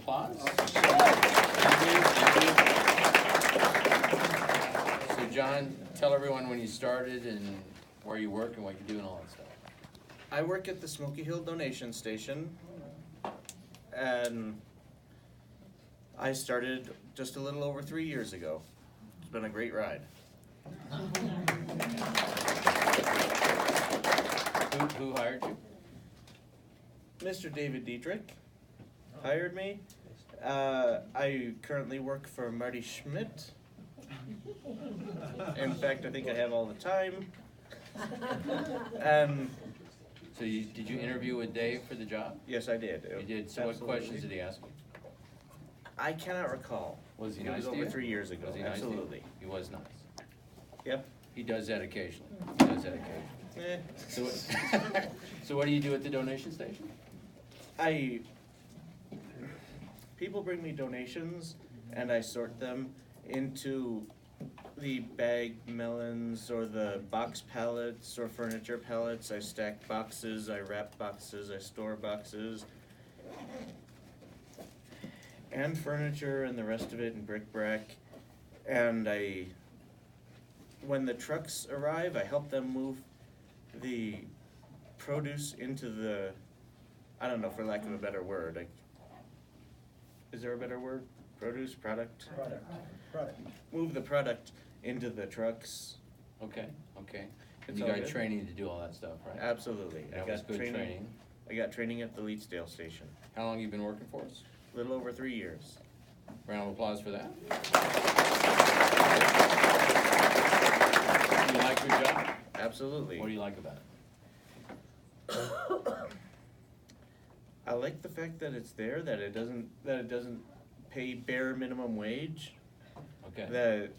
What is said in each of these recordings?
Applause. Thank you. So John, tell everyone when you started and where you work and what you do and all that stuff. I work at the Smoky Hill donation station, and I started just a little over 3 years ago. It's been a great ride. Who hired you? Mr. David Dietrich hired me. I currently work for Marty Schmidt. In fact, I think I have all the time. So did you interview with Dave for the job? Yes, I did. You did. So Absolutely. what questions did he ask you? I cannot recall. Was he It nice was to over you? 3 years ago. Was he nice to you? Absolutely. He was nice. Yep. He does that occasionally. He does that occasionally. Eh. So, so what do you do at the donation station? People bring me donations, and I sort them into the bag melons or the box pallets or furniture pallets. I stack boxes, I wrap boxes, I store boxes, and furniture and the rest of it in bric-a-brac. And when the trucks arrive, I help them move the produce into the, I don't know, for lack of a better word. Is there a better word? Produce, product? Product. Move the product into the trucks. Okay, okay. It's You all got good. training to do all that stuff, right? Absolutely. That was good training. I got training at the Leetsdale station. How long you been working for us? A little over 3 years. Round of applause for that. Do you like your job? Absolutely. What do you like about it? I like the fact that it's there, that it doesn't pay bare minimum wage. Okay. That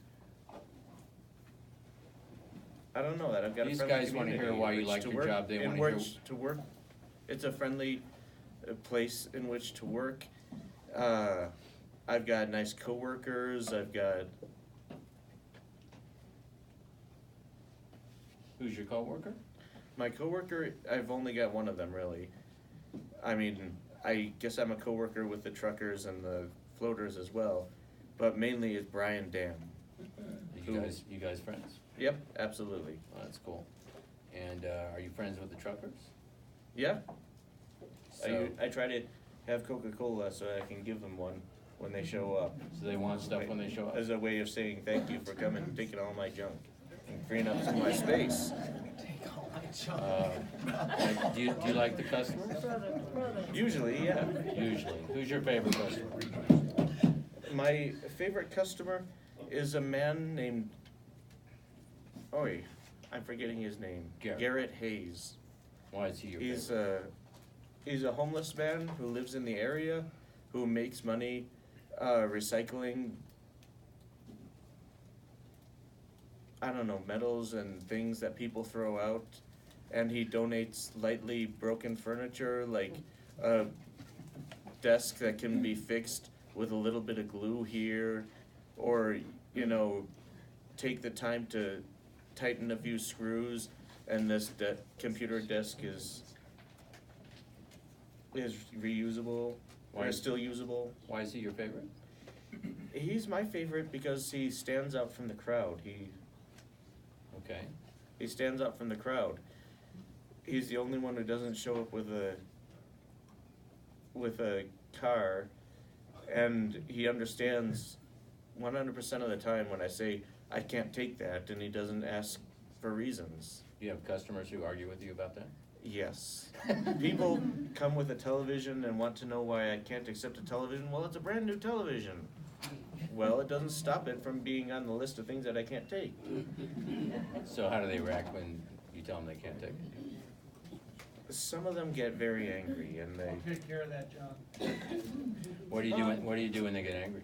I don't know, that I've got These a friendly guys wanna community hear why in you which like to your work- job. They in wanna hear- which to work. It's a friendly place in which to work. I've got nice coworkers. I've got Who's your coworker? my coworker. I've only got one of them really. I mean, I guess I'm a coworker with the truckers and the floaters as well, but mainly it's Brian Dam. You guys friends? Yep, absolutely. Oh, that's cool. And are you friends with the truckers? Yeah. So, I try to have Coca-Cola so I can give them one when they show up. so they want stuff when they show up? As a way of saying thank you for coming and taking all my junk and freeing up some of my space. Do you like the customers? Usually, yeah. Usually. Who's your favorite customer? My favorite customer is a man named, I'm forgetting his name. Garrett. Hayes. Why is he your He's favorite? a homeless man who lives in the area, who makes money recycling, I don't know, metals and things that people throw out, and he donates lightly broken furniture, like a desk that can be fixed with a little bit of glue here, or, take the time to tighten a few screws, and this computer desk is reusable, Why or is- still usable. Why is he your favorite? He's my favorite because he stands out from the crowd. Okay. He stands out from the crowd. He's the only one who doesn't show up with a car, and he understands 100% of the time when I say I can't take that, and he doesn't ask for reasons. Do you have customers who argue with you about that? Yes. People come with a television and want to know why I can't accept a television. Well, it's a brand new television. Well, it doesn't stop it from being on the list of things that I can't take. So how do they react when you tell them they can't take it? Some of them get very angry, and I'll take care of that, John. What do you do when they get angry?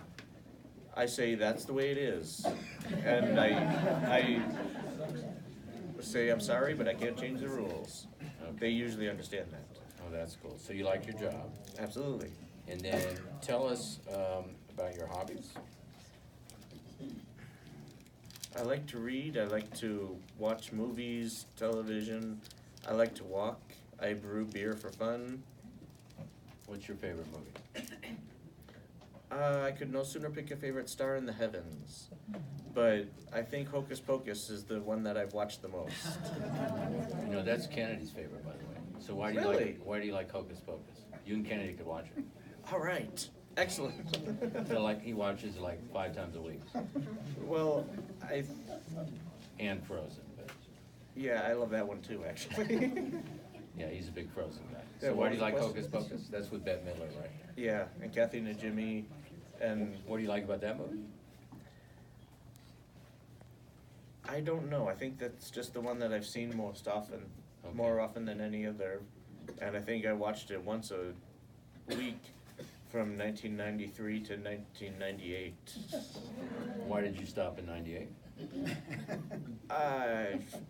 I say that's the way it is, and I say I'm sorry, but I can't change the rules. They usually understand that. Oh, that's cool. So you like your job. Absolutely. And then tell us about your hobbies. I like to read. I like to watch movies, television. I like to walk. I brew beer for fun. What's your favorite movie? I could no sooner pick a favorite star in the heavens, but I think Hocus Pocus is the one that I've watched the most. You know, that's Kennedy's favorite, by the way. So why do you Really? like, why do you like Hocus Pocus? You and Kennedy could watch it. All right, excellent. So like, he watches it like 5 times a week, Well, and Frozen, but, yeah, I love that one too, actually. yeah, he's a big Frozen guy. Yeah, So why what do you was like the Hocus question? Pocus? That's with Bette Midler, right? Yeah, and Kathy and Jimmy, and What do you like about that movie? I don't know. I think that's just the one that I've seen most often, Okay. more often than any other. And I think I watched it once a week from 1993 to 1998. Why did you stop in 98?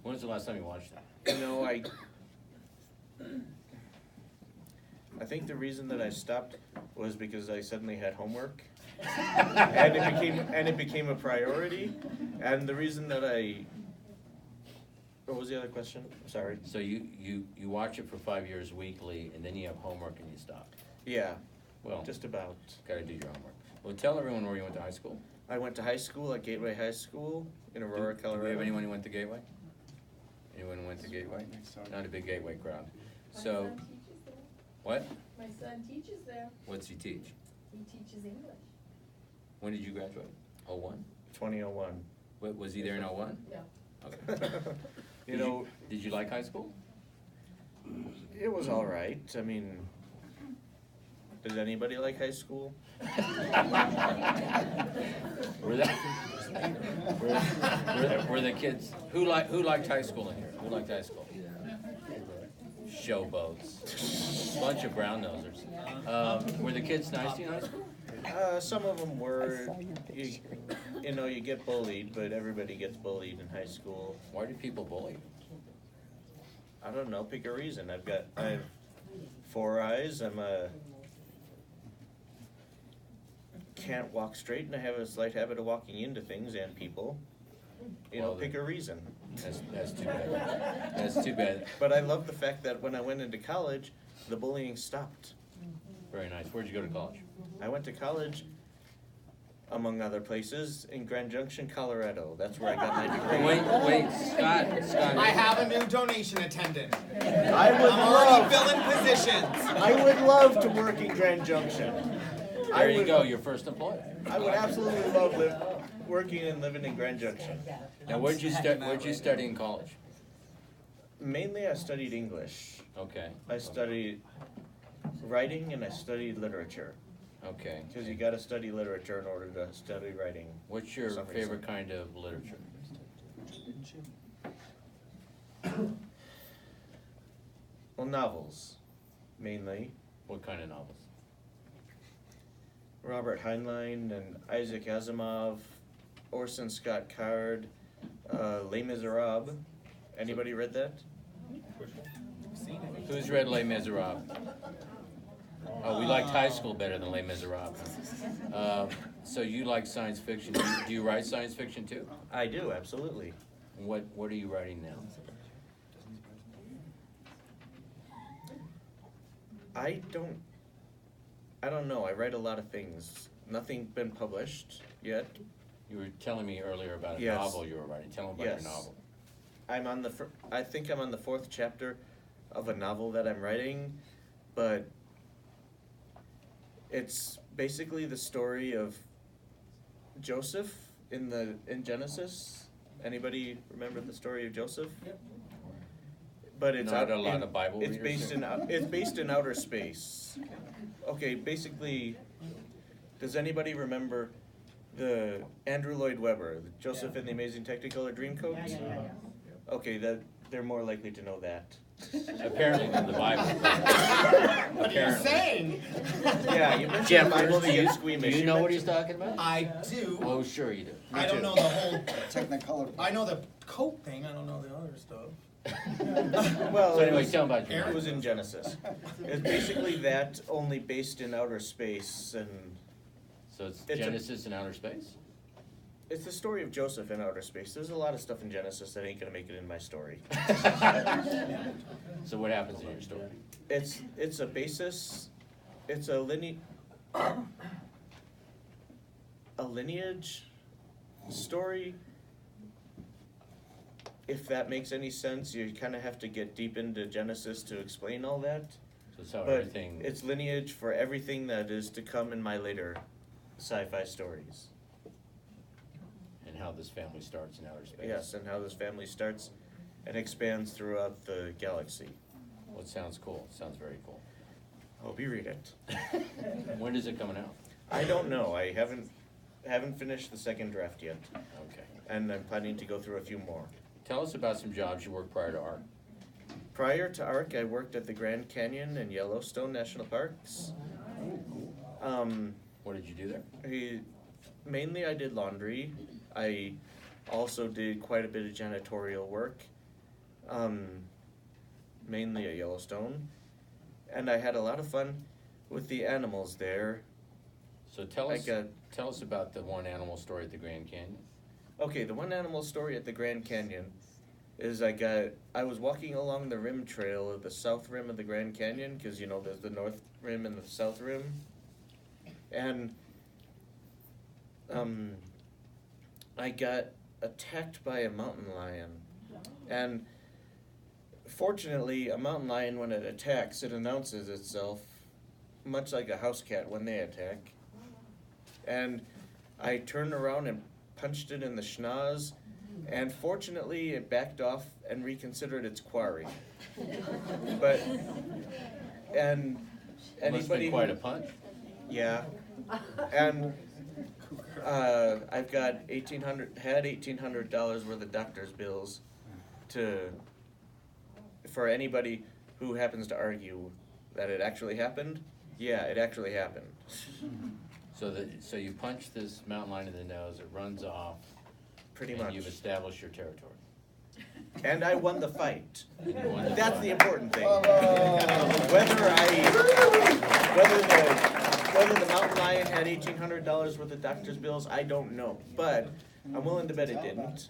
When was the last time you watched that? You know, I think the reason that I stopped was because I suddenly had homework. and it became a priority. And the reason that what was the other question? Sorry. So you watch it for 5 years weekly, and then you have homework and you stop. Yeah, Well, just about. gotta do your homework. Well, tell everyone where you went to high school. I went to high school at Gateway High School in Aurora, Do Colorado. we have anyone who went to Gateway? Anyone who went to Gateway? Not a big Gateway crowd. So, My son teaches there. what? My son teaches there. What's he teach? He teaches English. When did you graduate? 01? 2001. Was he there in 01? Yeah. Okay. You know, Did you like high school? it was all right. I mean, does anybody like high school? Were the kids, who liked high school in here? Who liked high school? Showboats. Bunch of brown nosers. Were the kids nice to you in high school? Some of them were. You know, you get bullied, but everybody gets bullied in high school. Why do people bully? I don't know. Pick a reason. I have 4 eyes. Can't walk straight, and I have a slight habit of walking into things and people. You know, Well, pick a reason. That's too bad. That's too bad. But I love the fact that when I went into college, the bullying stopped. Very nice. Where'd you go to college? I went to college, among other places, in Grand Junction, Colorado. That's where I got my degree. Wait, Scott. I have a new donation attendant. I would I'm already love, filling positions. I would love to work in Grand Junction. There you go, your first employer. I would absolutely love working and living in Grand Junction. Now, where'd you study in college? Mainly, I studied English. Okay. I studied writing and I studied literature. Okay. Because you got to study literature in order to study writing. What's your For some reason. favorite kind of literature? Well, novels, mainly. What kind of novels? Robert Heinlein and Isaac Asimov, Orson Scott Card, Les Miserables. Anybody read that? Who's read Les Miserables? Oh, we liked high school better than Les Miserables. So you like science fiction. Do you write science fiction too? I do, absolutely. What are you writing now? I don't know. I write a lot of things. Nothing been published yet. You were telling me earlier about a Yes. novel you were writing. Tell me about Yes. your novel. I think I'm on the 4th chapter of a novel that I'm writing, but it's basically the story of Joseph in Genesis. Anybody remember the story of Joseph? Yep. But it's Not a lot of Bible It's readers based here. it's based in outer space. Okay, basically, does anybody remember the Andrew Lloyd Webber, Joseph and the Amazing Technicolor Dreamcoat? Okay, they're more likely to know that. Apparently than the Bible. What are you saying? Yeah, you mentioned Jeff, the Bible, do they you, get squeamish. do you know what he's talking about? I do. Oh, sure you do. I too. don't know the whole. Technicolor. I know the coat thing. I don't know the other stuff. Well, So it anyway, was, tell him about your it was novel. in Genesis. It's basically that, only based in outer space, and So it's it's a- Genesis in outer space? it's the story of Joseph in outer space. There's a lot of stuff in Genesis that ain't gonna make it in my story. So what happens in your story? It's a basis, it's a a lineage story. If that makes any sense, you kind of have to get deep into Genesis to explain all that. So it's how But everything, it's lineage for everything that is to come in my later sci-fi stories. and how this family starts in outer space. Yes, and how this family starts and expands throughout the galaxy. Well, it sounds cool. Sounds very cool. Hope you read it. When is it coming out? I don't know. I haven't finished the second draft yet, Okay. and I'm planning to go through a few more. Tell us about some jobs you worked prior to ARC. Prior to ARC, I worked at the Grand Canyon and Yellowstone National Parks. What did you do there? Mainly I did laundry. I also did quite a bit of janitorial work, mainly at Yellowstone. And I had a lot of fun with the animals there. So tell I us, got- tell us about the one animal story at the Grand Canyon. Okay, the one animal story at the Grand Canyon is I was walking along the rim trail of the south rim of the Grand Canyon, because you know there's the north rim and the south rim. And I got attacked by a mountain lion. And fortunately, a mountain lion, when it attacks, it announces itself, much like a house cat when they attack. And I turned around and punched it in the schnoz, and fortunately it backed off and reconsidered its quarry. But, and Must have anybody been quite a punch. yeah, and I've got $1,800 worth of doctor's bills for anybody who happens to argue that it actually happened. Yeah, it actually happened. So you punch this mountain lion in the nose, it runs off, Pretty and much. you've established your territory. And I won the fight. And you won the That's fight. the important thing. Whether the mountain lion had $1,800 worth of doctor's bills, I don't know. But I'm willing to bet it didn't.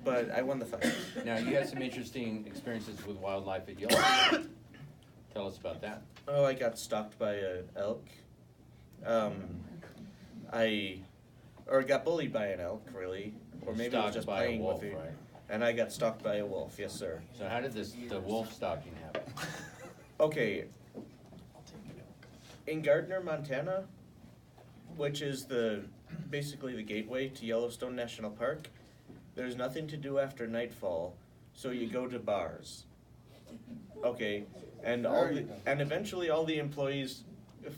But I won the fight. Now, you had some interesting experiences with wildlife at Yellowstone. Tell us about that. Oh, I got stalked by an elk. Or got bullied by an elk, really. Or maybe I was Stalked just by a playing wolf, with it. right? And I got stalked by a wolf, yes sir. So how did the wolf stalking happen? Okay. In Gardner, Montana, which is basically the gateway to Yellowstone National Park, there's nothing to do after nightfall, so you go to bars. Okay, and eventually all the employees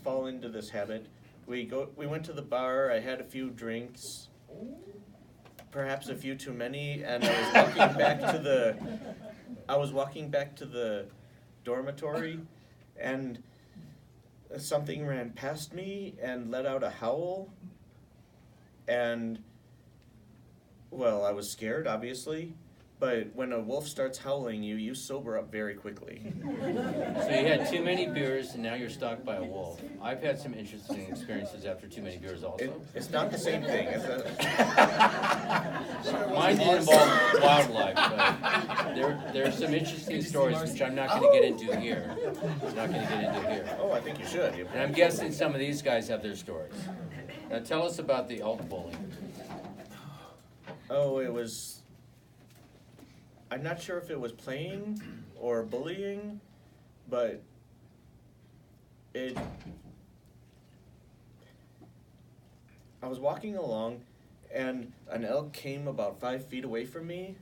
fall into this habit. We went to the bar, I had a few drinks, perhaps a few too many, and I was walking back to the dormitory, and something ran past me and let out a howl, and well, I was scared, obviously, but when a wolf starts howling you sober up very quickly. So you had too many beers and now you're stalked by a wolf. I've had some interesting experiences after too many beers also. It's not the same thing. Mine didn't involve wildlife, but there are some interesting stories which I'm not going to get into here. Oh, I think you should. And I'm guessing some of these guys have their stories. Now tell us about the elk bullying. Oh, I'm not sure if it was playing or bullying, but I was walking along and an elk came about 5 feet away from me,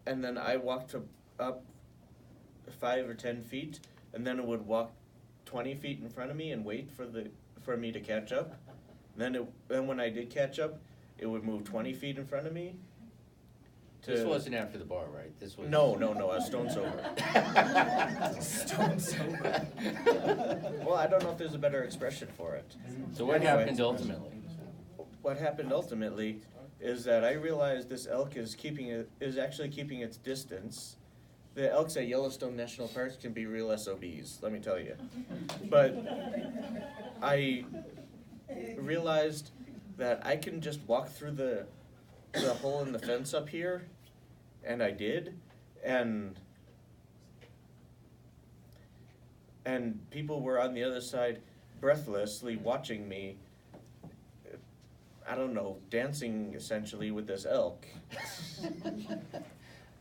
and then I walked up 5 or 10 feet, and then it would walk 20 feet in front of me and wait for me to catch up. Then when I did catch up, it would move 20 feet in front of me. This wasn't after the bar, right? This was No, I was stone sober. Stone sober. Well, I don't know if there's a better expression for it. So what Anyway. happened ultimately? What happened ultimately is that I realized this elk is actually keeping its distance. The elks at Yellowstone National Parks can be real SOBs, let me tell you. But I realized that I can just walk through the hole in the fence up here, and I did, and people were on the other side breathlessly watching me I don't know, dancing essentially with this elk.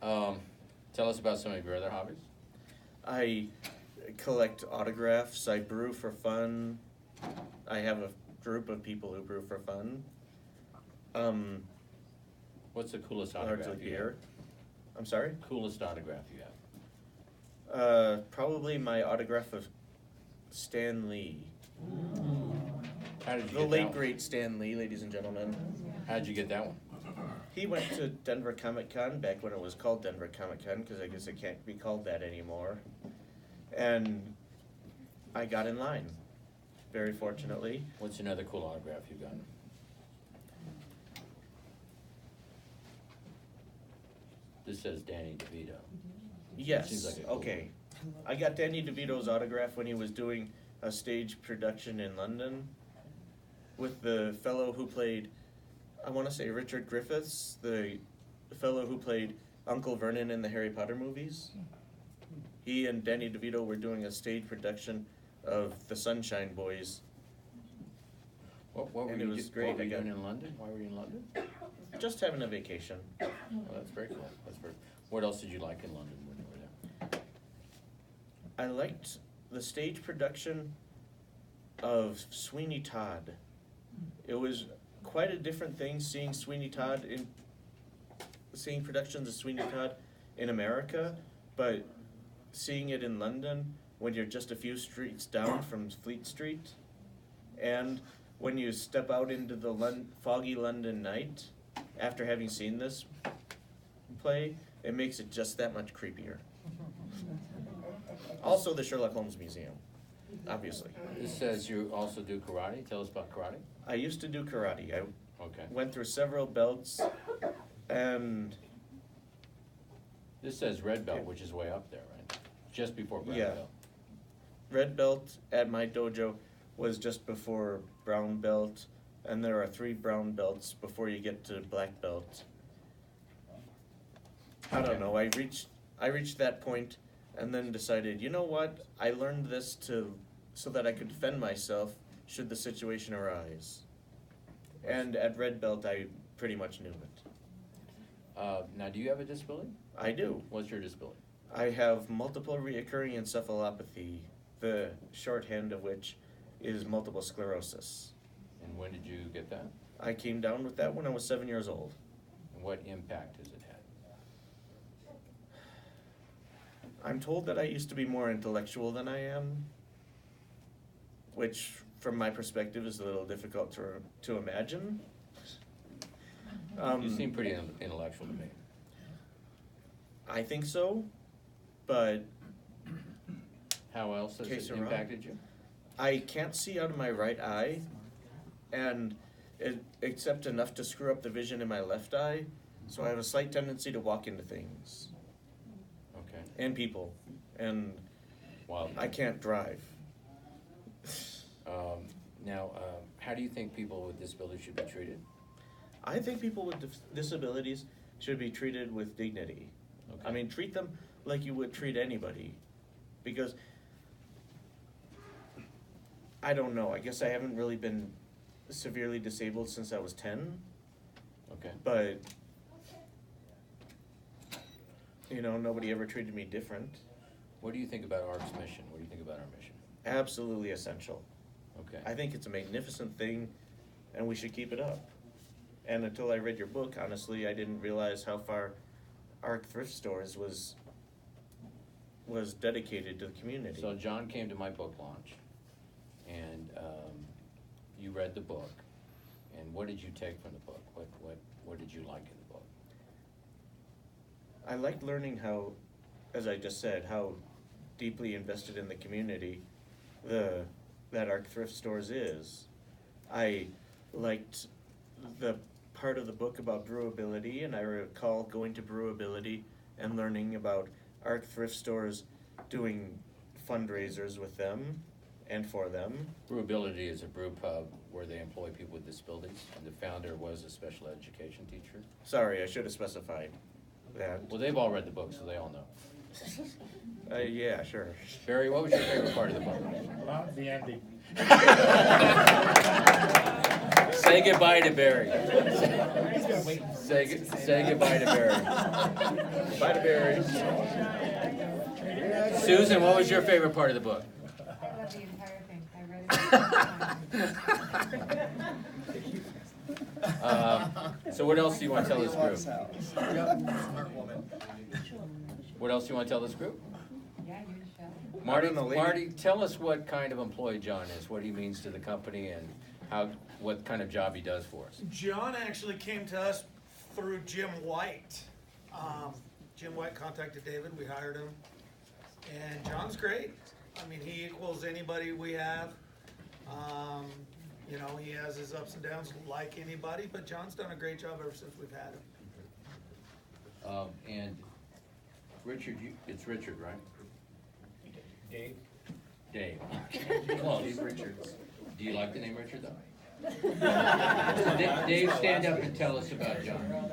Tell us about some of your other hobbies. I collect autographs, I brew for fun. I have a group of people who brew for fun. What's the coolest Largely autograph you beer. have? I'm sorry? Coolest autograph you have? Probably my autograph of Stan Lee. How did you The get late that one? great Stan Lee, ladies and gentlemen. How'd you get that one? He went to Denver Comic Con back when it was called Denver Comic Con, because I guess it can't be called that anymore. And I got in line, very fortunately. What's another cool autograph you've gotten? This says Danny DeVito. Yes, Seems like a cool okay. I got Danny DeVito's autograph when he was doing a stage production in London with the fellow who played, I want to say Richard Griffiths, the fellow who played Uncle Vernon in the Harry Potter movies. He and Danny DeVito were doing a stage production of The Sunshine Boys. What were And you it was do- great. What were I you got- doing in London? Why were you in London? Just having a vacation. Oh, that's very cool. That's very. What else did you like in London when you were there? I liked the stage production of Sweeney Todd. It was quite a different thing seeing seeing productions of Sweeney Todd in America, but seeing it in London when you're just a few streets down from Fleet Street, and when you step out into the foggy London night after having seen this play, it makes it just that much creepier. Also, the Sherlock Holmes Museum, obviously. This says you also do karate. Tell us about karate. I used to do karate. I Okay. went through several belts, and This says red belt, which is way up there, right? Just before brown Yeah. belt. red belt at my dojo was just before brown belt, and there are 3 brown belts before you get to black belt. I don't Okay. know. I reached that point, and then decided, you know what? I learned this so that I could defend myself should the situation arise. And at red belt, I pretty much knew it. Now, do you have a disability? I do. What's your disability? I have multiple reoccurring encephalopathy, the shorthand of which is multiple sclerosis. And when did you get that? I came down with that when I was 7 years old. And what impact has it had? I'm told that I used to be more intellectual than I am, which, from my perspective, is a little difficult to imagine. You seem pretty intellectual to me. I think so, but How else has Que it sera? impacted you? I can't see out of my right eye, and except enough to screw up the vision in my left eye, so I have a slight tendency to walk into things Okay. and people, and Well, I can't drive. now, how do you think people with disabilities should be treated? I think people with disabilities should be treated with dignity. Okay. I mean, treat them like you would treat anybody, because I don't know, I guess I haven't really been severely disabled since I was 10, Okay. but you know, nobody ever treated me different. What do you think about ARC's mission? What do you think about our mission? Absolutely essential. Okay. I think it's a magnificent thing, and we should keep it up. And until I read your book, honestly, I didn't realize how far ARC Thrift Stores was dedicated to the community. So John came to my book launch, and you read the book, and what did you take from the book? What did you like in the book? I liked learning how, as I just said, how deeply invested in the community that ARC Thrift Stores is. I liked the part of the book about brewability, and I recall going to brewability and learning about ARC Thrift Stores doing fundraisers with them and for them. Brewability is a brew pub where they employ people with disabilities, and the founder was a special education teacher. Sorry, I should have specified that. Well, they've all read the book, so they all know. Yeah, sure. Barry, what was your favorite part of the book? The ending. Say goodbye to Barry. He's been waiting for Say goodbye to Barry. Bye to Barry. Susan, what was your favorite part of the book? I love the entire thing. I read it So what else do you want to tell this group? Smart woman. What else do you want to tell this group? Yeah, you shall. Marty, don't know, lady. Marty, tell us what kind of employee John is, what he means to the company, and what kind of job he does for us. John actually came to us through Jim White. Jim White contacted David, we hired him, and John's great. I mean, he equals anybody we have. You know, he has his ups and downs like anybody, but John's done a great job ever since we've had him. And Richard, it's Richard, right? Dave. Dave. Close. Dave Richards. Do you like the name Richard, though? Dave, stand up and tell us about John.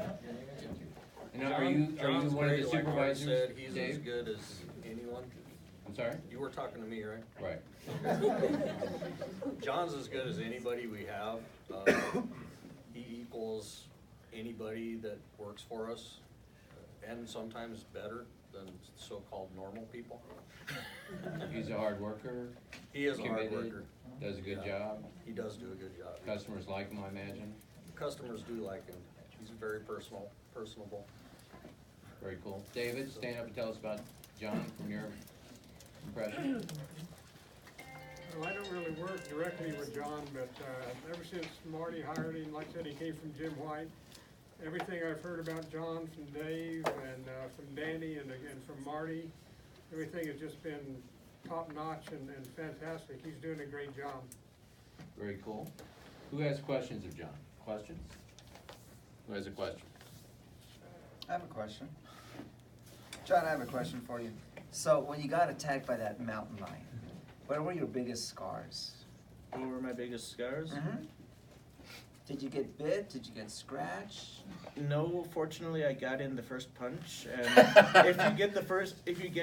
And are you John's one of the great, like Marty supervisors, said, he's as Dave? good as anyone. I'm sorry? You were talking to me, right? Right. John's as good as anybody we have. He equals anybody that works for us, and sometimes better than so-called normal people. He's a hard worker, He is a hard committed, worker. does a good Yeah. job. He does do a good job. Customers like him, I imagine. Customers do like him. He's very personable. Very cool. David, stand up and tell us about John from your impression. Well, I don't really work directly with John, but ever since Marty hired him, like I said, he came from Jim White. Everything I've heard about John from Dave and from Danny and from Marty, everything has just been top-notch and fantastic. He's doing a great job. Very cool. Who has questions of John? Questions? Who has a question? I have a question. John, I have a question for you. So when you got attacked by that mountain lion, what were your biggest scars? What were my biggest scars? Did you get bit? Did you get scratched? No, fortunately, I got in the first punch, and if you get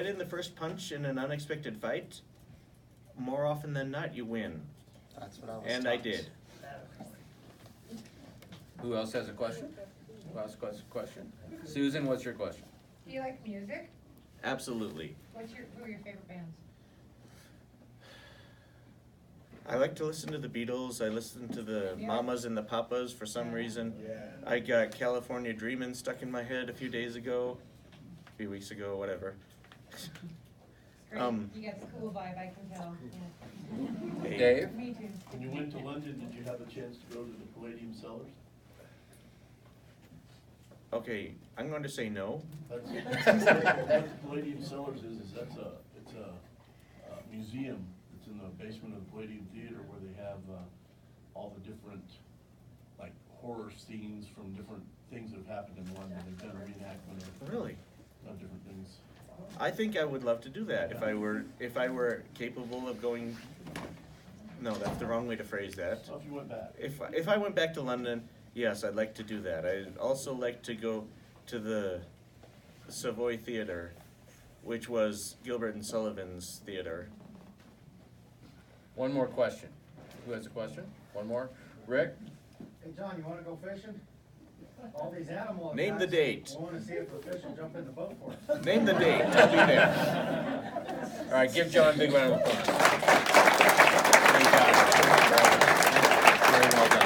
in the first punch in an unexpected fight, more often than not, you win. That's what I was And taught. I did. Who else has a question? Who else has a question? Susan, what's your question? Do you like music? Absolutely. Who are your favorite bands? I like to listen to the Beatles. I listen to the Yeah. Mamas and the Papas for some reason. I got California Dreamin' stuck in my head a few weeks ago, whatever. Great. You got the cool vibe, I can tell. Yeah. Hey. Dave? Me too. When you went to London, did you have a chance to go to the Palladium Cellars? Okay, I'm going to say no. What the Palladium Cellars is it's a museum that's in the basement of the Palladium Theater where they have all the different like horror scenes from different things that have happened in London. They've done a reenactment Really? of different things. I think I would love to do that if I were capable of going. No, that's the wrong way to phrase that. So if you went back. If I went back to London, yes, I'd like to do that. I'd also like to go to the Savoy Theater, which was Gilbert and Sullivan's theater. One more question. Who has a question? One more? Rick? Hey, John, you wanna go fishing? All these animals. Name the date. I wanna see if a fish will jump in the boat for us. Name the date. I'll be there. All right, give John a big round of applause. Great job. Very well done.